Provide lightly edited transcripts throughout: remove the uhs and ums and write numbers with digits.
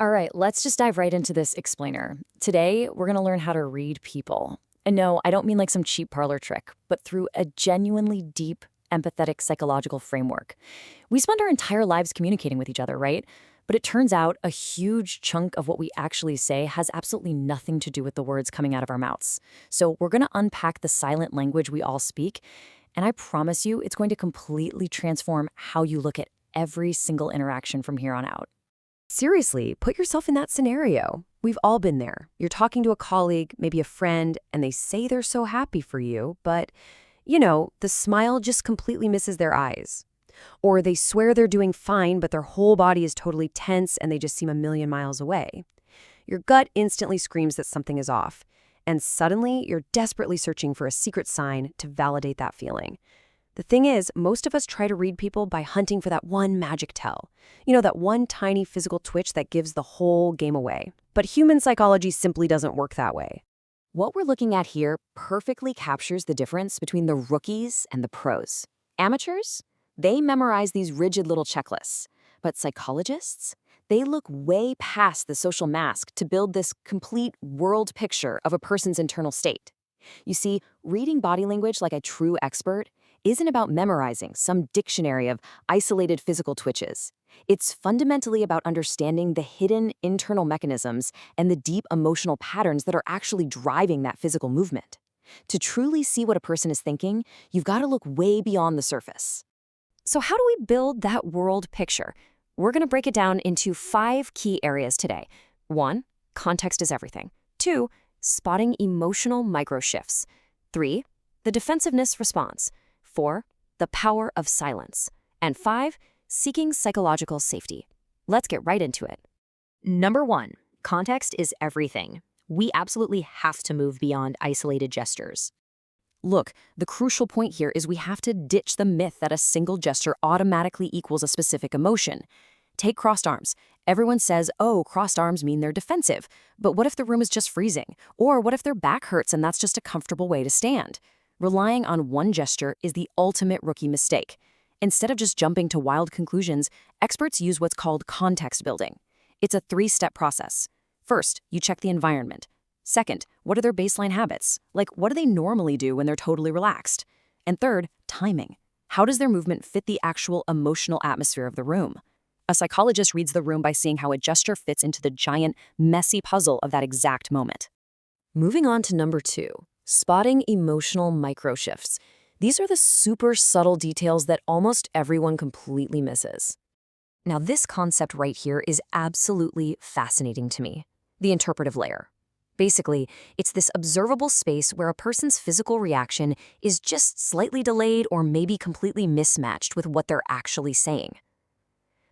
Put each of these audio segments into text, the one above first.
All right, let's just dive right into this explainer. Today, we're going to learn how to read people. And no, I don't mean like some cheap parlor trick, but through a genuinely deep, empathetic psychological framework. We spend our entire lives communicating with each other, right? But it turns out a huge chunk of what we actually say has absolutely nothing to do with the words coming out of our mouths. So we're going to unpack the silent language we all speak, and I promise you it's going to completely transform how you look at every single interaction from here on out. Seriously, put yourself in that scenario. We've all been there. You're talking to a colleague, maybe a friend, and they say they're so happy for you, but, the smile just completely misses their eyes. Or they swear they're doing fine, but their whole body is totally tense and they just seem a million miles away. Your gut instantly screams that something is off, and suddenly you're desperately searching for a secret sign to validate that feeling. The thing is, most of us try to read people by hunting for that one magic tell. That one tiny physical twitch that gives the whole game away. But human psychology simply doesn't work that way. What we're looking at here perfectly captures the difference between the rookies and the pros. Amateurs, they memorize these rigid little checklists. But psychologists, they look way past the social mask to build this complete world picture of a person's internal state. You see, reading body language like a true expert isn't about memorizing some dictionary of isolated physical twitches. It's fundamentally about understanding the hidden internal mechanisms and the deep emotional patterns that are actually driving that physical movement. To truly see what a person is thinking, you've got to look way beyond the surface. So how do we build that world picture? We're going to break it down into 5 key areas today. 1, context is everything. 2, spotting emotional microshifts. 3, the defensiveness response. 4, the power of silence. And 5, seeking psychological safety. Let's get right into it. Number 1, context is everything. We absolutely have to move beyond isolated gestures. Look, the crucial point here is we have to ditch the myth that a single gesture automatically equals a specific emotion. Take crossed arms. Everyone says, oh, crossed arms mean they're defensive. But what if the room is just freezing? Or what if their back hurts and that's just a comfortable way to stand? Relying on one gesture is the ultimate rookie mistake. Instead of just jumping to wild conclusions, experts use what's called context building. It's a 3-step process. First, you check the environment. Second, what are their baseline habits? Like, what do they normally do when they're totally relaxed? And third, timing. How does their movement fit the actual emotional atmosphere of the room? A psychologist reads the room by seeing how a gesture fits into the giant, messy puzzle of that exact moment. Moving on to number 2. Spotting emotional microshifts. These are the super subtle details that almost everyone completely misses. Now, this concept right here is absolutely fascinating to me. The interpretive layer. Basically, it's this observable space where a person's physical reaction is just slightly delayed or maybe completely mismatched with what they're actually saying.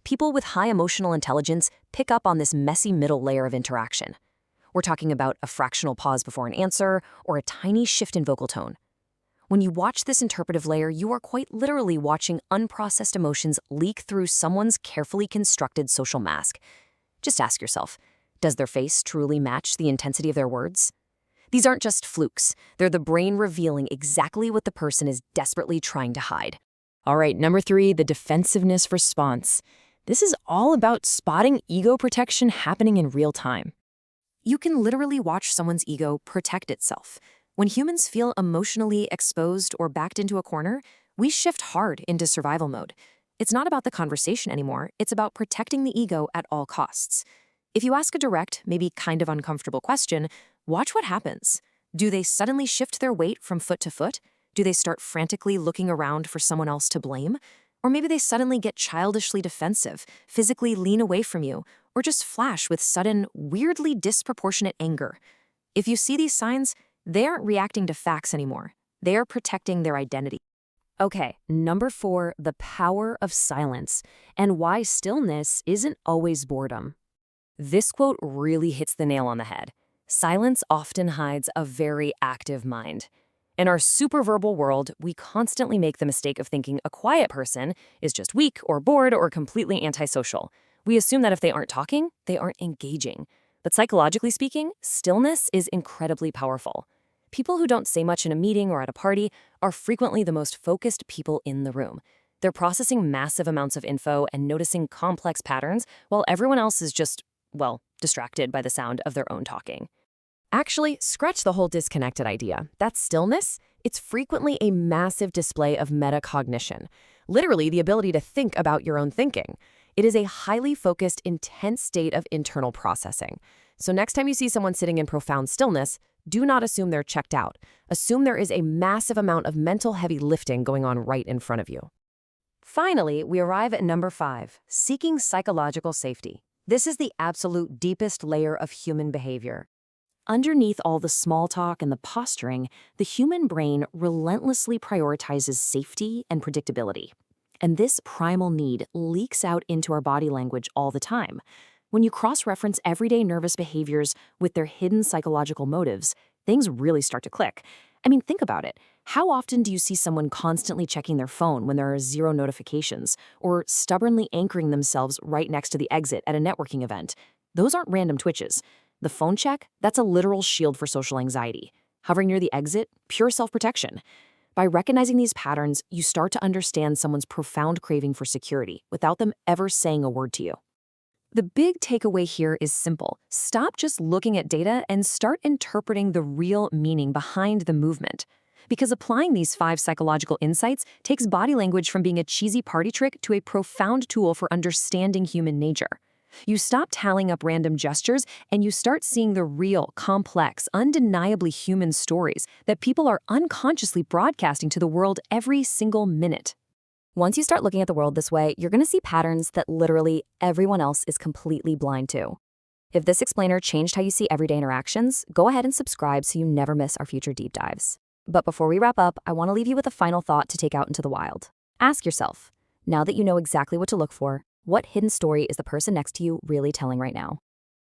People with high emotional intelligence pick up on this messy middle layer of interaction. We're talking about a fractional pause before an answer or a tiny shift in vocal tone. When you watch this interpretive layer, you are quite literally watching unprocessed emotions leak through someone's carefully constructed social mask. Just ask yourself, does their face truly match the intensity of their words? These aren't just flukes. They're the brain revealing exactly what the person is desperately trying to hide. All right, number 3, the defensiveness response. This is all about spotting ego protection happening in real time. You can literally watch someone's ego protect itself. When humans feel emotionally exposed or backed into a corner, we shift hard into survival mode. It's not about the conversation anymore, it's about protecting the ego at all costs. If you ask a direct, maybe kind of uncomfortable question, watch what happens. Do they suddenly shift their weight from foot to foot? Do they start frantically looking around for someone else to blame? Or maybe they suddenly get childishly defensive, physically lean away from you, or just flash with sudden, weirdly disproportionate anger. If you see these signs, they aren't reacting to facts anymore. They are protecting their identity. Okay, number 4, the power of silence, and why stillness isn't always boredom. This quote really hits the nail on the head. Silence often hides a very active mind. In our superverbal world, we constantly make the mistake of thinking a quiet person is just weak or bored or completely antisocial. We assume that if they aren't talking, they aren't engaging. But psychologically speaking, stillness is incredibly powerful. People who don't say much in a meeting or at a party are frequently the most focused people in the room. They're processing massive amounts of info and noticing complex patterns while everyone else is just well, distracted by the sound of their own talking. Actually, scratch the whole disconnected idea. That stillness, it's frequently a massive display of metacognition, literally the ability to think about your own thinking. It is a highly focused, intense state of internal processing. So next time you see someone sitting in profound stillness, do not assume they're checked out. Assume there is a massive amount of mental heavy lifting going on right in front of you. Finally, we arrive at number 5, seeking psychological safety. This is the absolute deepest layer of human behavior. Underneath all the small talk and the posturing, the human brain relentlessly prioritizes safety and predictability. And this primal need leaks out into our body language all the time. When you cross-reference everyday nervous behaviors with their hidden psychological motives, things really start to click. I mean, think about it. How often do you see someone constantly checking their phone when there are 0 notifications, or stubbornly anchoring themselves right next to the exit at a networking event? Those aren't random twitches. The phone check, that's a literal shield for social anxiety. Hovering near the exit, pure self-protection. By recognizing these patterns, you start to understand someone's profound craving for security without them ever saying a word to you. The big takeaway here is simple. Stop just looking at data and start interpreting the real meaning behind the movement. Because applying these 5 psychological insights takes body language from being a cheesy party trick to a profound tool for understanding human nature. You stop tallying up random gestures and you start seeing the real, complex, undeniably human stories that people are unconsciously broadcasting to the world every single minute. Once you start looking at the world this way, you're going to see patterns that literally everyone else is completely blind to. If this explainer changed how you see everyday interactions, go ahead and subscribe so you never miss our future deep dives. But before we wrap up, I want to leave you with a final thought to take out into the wild. Ask yourself, now that you know exactly what to look for, what hidden story is the person next to you really telling right now?